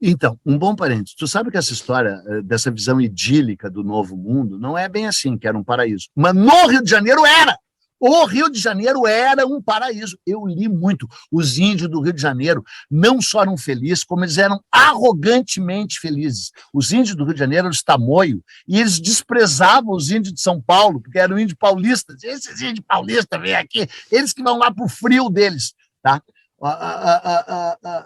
Então, um bom parênteses. Tu sabe que essa história dessa visão idílica do novo mundo não é bem assim, que era um paraíso. Mas no Rio de Janeiro era! O Rio de Janeiro era um paraíso. Eu li muito. Os índios do Rio de Janeiro não só eram felizes, como eles eram arrogantemente felizes. Os índios do Rio de Janeiro eram os tamoio, e eles desprezavam os índios de São Paulo, porque eram índios paulistas. Esses índios paulistas vêm aqui, eles que vão lá pro frio deles, tá?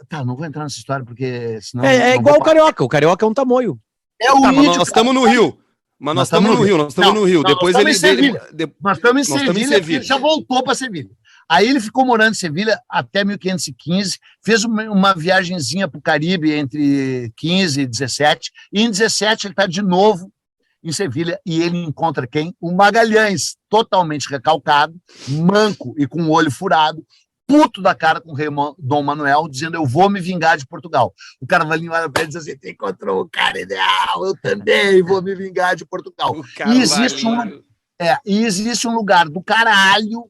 Tá, não vou entrar nessa história, porque senão... É igual o carioca. O carioca é um tamoio. É o índio, mas nós estamos no Rio. Mas nós estamos no Rio, nós estamos no Rio. Depois ele... Nós estamos em Sevilha, ele já voltou para Sevilha. Aí ele ficou morando em Sevilha até 1515, fez uma viagenzinha para o Caribe entre 15 e 17, e em 17 ele está de novo em Sevilha, e ele encontra quem? O Magalhães, totalmente recalcado, manco e com o olho furado, puto da cara com o rei Dom Manuel, dizendo: eu vou me vingar de Portugal. O Carvalhinho olha para ele e diz assim: tu encontrou o cara ideal, eu também vou me vingar de Portugal. E existe um lugar do caralho,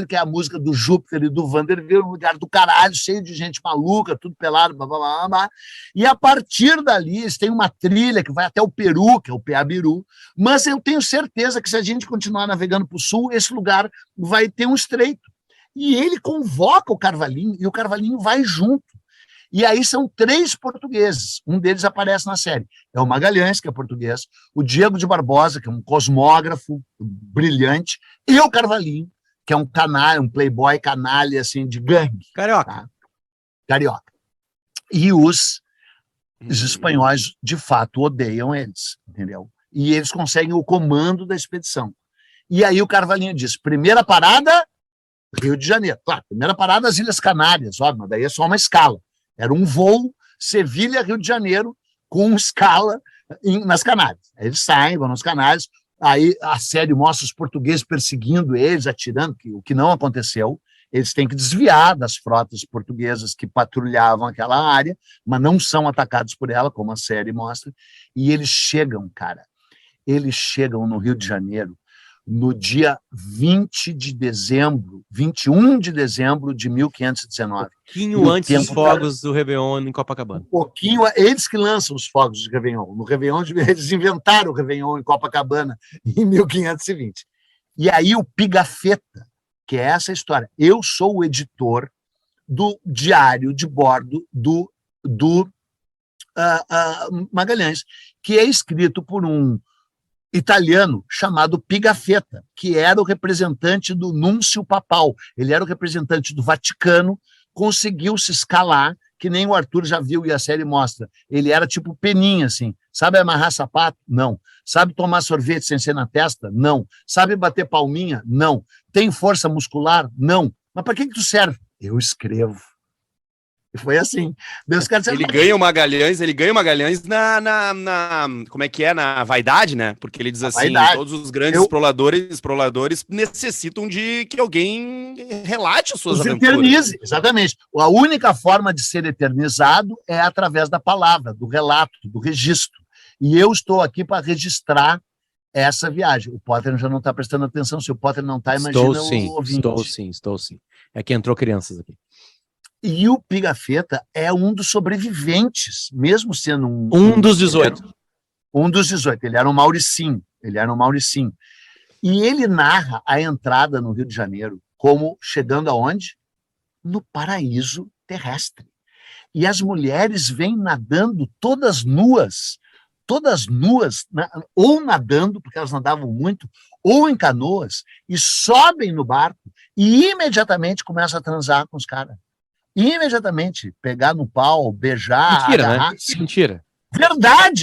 que é a música do Júpiter e do Vanderbilt, um lugar do caralho, cheio de gente maluca, tudo pelado, blá, blá, blá, blá. E a partir dali, eles têm uma trilha que vai até o Peru, que é o Peabiru, mas eu tenho certeza que se a gente continuar navegando para o sul, esse lugar vai ter um estreito. E ele convoca o Carvalhinho, e o Carvalhinho vai junto. E aí são 3 portugueses, um deles aparece na série. É o Magalhães, que é português, o Diego de Barbosa, que é um cosmógrafo brilhante, e o Carvalhinho, que é um canalha, um playboy canalha, assim, de gangue. Carioca. Tá? Carioca. E os espanhóis, de fato, odeiam eles, entendeu? E eles conseguem o comando da expedição. E aí o Carvalhinho diz: primeira parada, Rio de Janeiro. Claro, primeira parada, as Ilhas Canárias, óbvio, mas daí é só uma escala. Era um voo Sevilha-Rio de Janeiro com escala nas Canárias. Aí eles saem, vão nas Canárias, aí a série mostra os portugueses perseguindo eles, atirando, o que não aconteceu. Eles têm que desviar das frotas portuguesas que patrulhavam aquela área, mas não são atacados por ela, como a série mostra. E eles chegam, no Rio de Janeiro, no dia 21 de dezembro de 1519. Um pouquinho antes dos fogos do Réveillon em Copacabana. Eles que lançam os fogos de Réveillon. No Réveillon, eles inventaram o Réveillon em Copacabana em 1520. E aí o Pigafetta, que é essa história. Eu sou o editor do diário de bordo do Magalhães, que é escrito por um italiano chamado Pigafetta, que era o representante do núncio papal. Ele era o representante do Vaticano, conseguiu se escalar, que nem o Arthur já viu e a série mostra. Ele era tipo Peninha, assim. Sabe amarrar sapato? Não. Sabe tomar sorvete sem ser na testa? Não. Sabe bater palminha? Não. Tem força muscular? Não. Mas para que tu serve? Eu escrevo. E foi assim. Ele ganha o Magalhães como é que é? Na vaidade, né? Porque ele diz assim, todos os grandes exploradores necessitam de que alguém relate as suas aventuras. Eternize, exatamente. A única forma de ser eternizado é através da palavra, do relato, do registro. E eu estou aqui para registrar essa viagem. O Potter já não está prestando atenção. Se o Potter não está, imagina o ouvinte. Estou sim. É que entrou crianças aqui. E o Pigafetta é um dos sobreviventes, mesmo sendo um dos 18. Um dos 18. Ele era um Mauricinho. E ele narra a entrada no Rio de Janeiro como chegando aonde? No paraíso terrestre. E as mulheres vêm nadando todas nuas, ou nadando, porque elas nadavam muito, ou em canoas, e sobem no barco e imediatamente começam a transar com os caras. Imediatamente, pegar no pau, beijar, mentira, agarrar. Né? Mentira.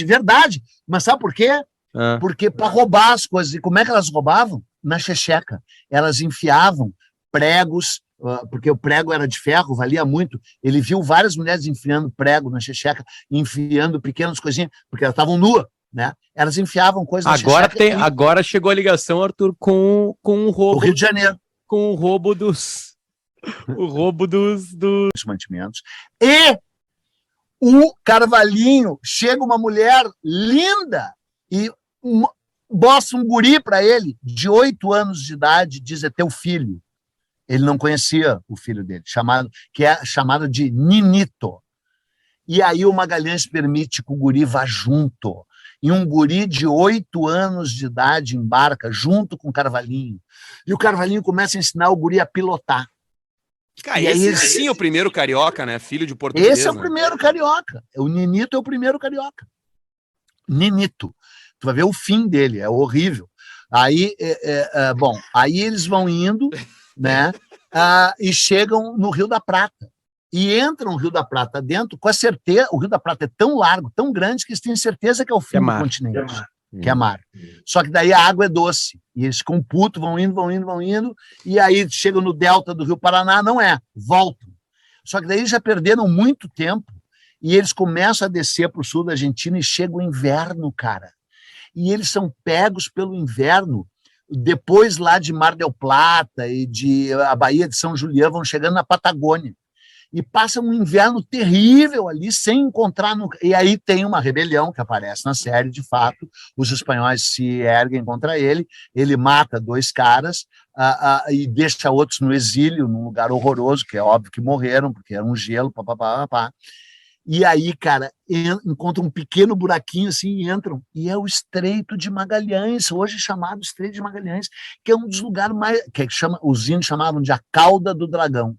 Verdade. Mas sabe por quê? Porque para roubar as coisas. E como é que elas roubavam? Na checheca. Elas enfiavam pregos, porque o prego era de ferro, valia muito. Ele viu várias mulheres enfiando prego na checheca, enfiando pequenas coisinhas, porque elas estavam nuas, né? Elas enfiavam coisas na checheca. Agora chegou a ligação, Arthur, com o roubo. O Rio de Janeiro. Com o roubo dos mantimentos. E o Carvalhinho, chega uma mulher linda e mostra um guri para ele, de 8 anos de idade, diz: é teu filho. Ele não conhecia o filho dele, que é chamado de Ninito. E aí o Magalhães permite que o guri vá junto. E um guri de 8 anos de idade embarca junto com o Carvalhinho. E o Carvalhinho começa a ensinar o guri a pilotar. Cara, e esse sim é o primeiro carioca, né? Filho de português. Esse é o primeiro carioca. O Ninito é o primeiro carioca. Ninito. Tu vai ver o fim dele, é horrível. Aí, bom, aí eles vão indo, né? E chegam no Rio da Prata. E entram no Rio da Prata dentro, com a certeza, o Rio da Prata é tão largo, tão grande, que eles têm certeza que é o fim do continente, que é mar. Só que daí a água é doce, e eles ficam putos, vão indo, e aí chegam no delta do Rio Paraná, não é, voltam. Só que daí eles já perderam muito tempo, e eles começam a descer para o sul da Argentina, e chega o inverno, cara. E eles são pegos pelo inverno, depois lá de Mar del Plata e de a Baía de São Julián, vão chegando na Patagônia. E passa um inverno terrível ali, sem encontrar... E aí tem uma rebelião que aparece na série, de fato, os espanhóis se erguem contra ele, ele mata 2 caras e deixa outros no exílio, num lugar horroroso, que é óbvio que morreram, porque era um gelo, papapá. E aí, cara, encontram um pequeno buraquinho assim e entram. E é o Estreito de Magalhães, hoje chamado Estreito de Magalhães, que é um dos lugares mais... os índios chamavam de a cauda do dragão.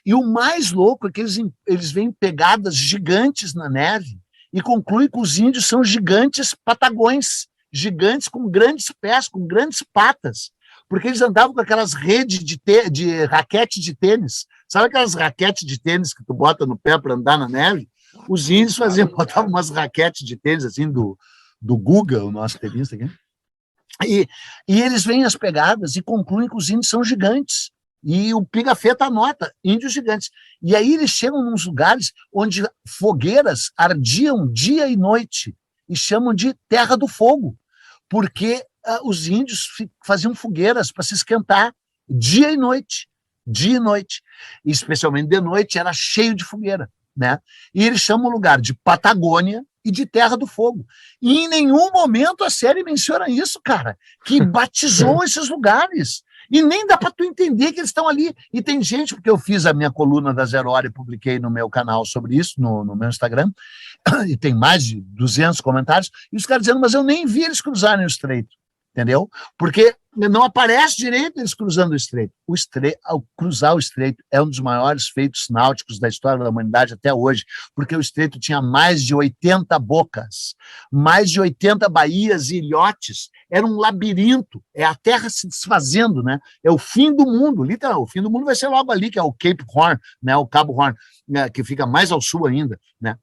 E o mais louco é que eles veem pegadas gigantes na neve e concluem que os índios são gigantes patagões, gigantes com grandes pés, com grandes patas, porque eles andavam com aquelas redes de raquete de tênis. Sabe aquelas raquetes de tênis que tu bota no pé para andar na neve? Os índios botavam umas raquetes de tênis assim do Guga, o nosso tenista aqui. E eles veem as pegadas e concluem que os índios são gigantes. E o Pigafetta anota, índios gigantes. E aí eles chegam nos lugares onde fogueiras ardiam dia e noite e chamam de Terra do Fogo, porque os índios faziam fogueiras para se esquentar dia e noite. Dia e noite. E especialmente de noite era cheio de fogueira, né? E eles chamam o lugar de Patagônia e de Terra do Fogo. E em nenhum momento a série menciona isso, cara, que batizou esses lugares. E nem dá para tu entender que eles estão ali. E tem gente, porque eu fiz a minha coluna da Zero Hora e publiquei no meu canal sobre isso, no meu Instagram, e tem mais de 200 comentários, e os caras dizendo, mas eu nem vi eles cruzarem o estreito, entendeu? Porque não aparece direito eles cruzando o estreito. Ao cruzar o estreito é um dos maiores feitos náuticos da história da humanidade até hoje, porque o estreito tinha mais de 80 bocas, mais de 80 baías e ilhotes, era um labirinto, é a Terra se desfazendo, né? É o fim do mundo, literal, o fim do mundo vai ser logo ali, que é o Cape Horn, né? O Cabo Horn, né? Que fica mais ao sul ainda, né?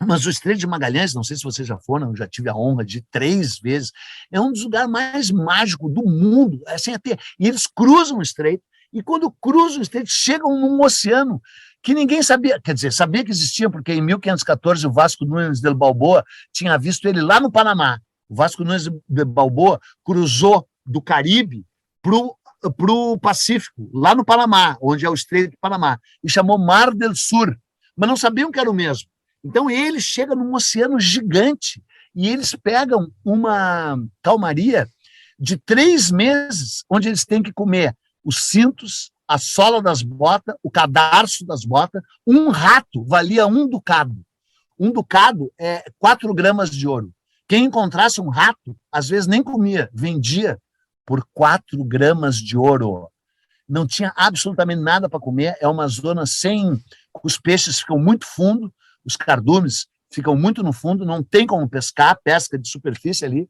Mas o Estreito de Magalhães, não sei se vocês já foram, eu já tive a honra de 3 vezes, é um dos lugares mais mágicos do mundo, assim, e eles cruzam o estreito, e quando cruzam o estreito, chegam num oceano que ninguém sabia, quer dizer, sabia que existia, porque em 1514 o Vasco Nunes de Balboa tinha visto ele lá no Panamá. O Vasco Nunes de Balboa cruzou do Caribe para o Pacífico, lá no Panamá, onde é o Estreito do Panamá, e chamou Mar del Sur, mas não sabiam que era o mesmo. Então, eles chegam num oceano gigante e eles pegam uma calmaria de 3 meses, onde eles têm que comer os cintos, a sola das botas, o cadarço das botas. Um rato valia 1 ducado. 1 ducado é 4 gramas de ouro. Quem encontrasse um rato, às vezes nem comia, vendia por 4 gramas de ouro. Não tinha absolutamente nada para comer, é uma zona sem... Os peixes ficam muito fundo, os cardumes ficam muito no fundo, não tem como pescar, pesca de superfície ali.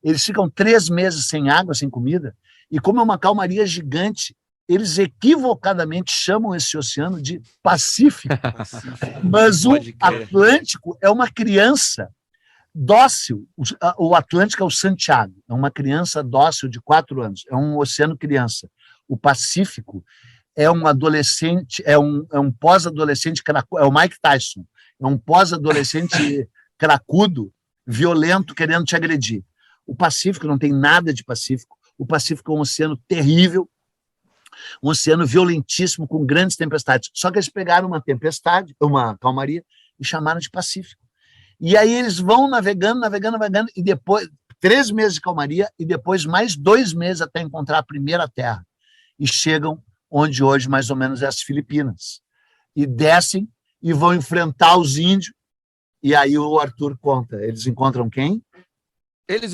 Eles ficam 3 meses sem água, sem comida, e como é uma calmaria gigante, eles equivocadamente chamam esse oceano de Pacífico. Mas o Atlântico é uma criança dócil. O Atlântico é o Santiago, é uma criança dócil de 4 anos, é um oceano criança. O Pacífico é um adolescente, é um pós-adolescente, é o Mike Tyson, é um pós-adolescente cracudo, violento, querendo te agredir. O Pacífico não tem nada de Pacífico. O Pacífico é um oceano terrível, um oceano violentíssimo, com grandes tempestades. Só que eles pegaram uma tempestade, uma calmaria, e chamaram de Pacífico. E aí eles vão navegando, e depois 3 meses de calmaria, e depois mais 2 meses até encontrar a primeira terra. E chegam onde hoje mais ou menos é as Filipinas. E descem, e vão enfrentar os índios. E aí o Arthur conta. Eles encontram quem? Eles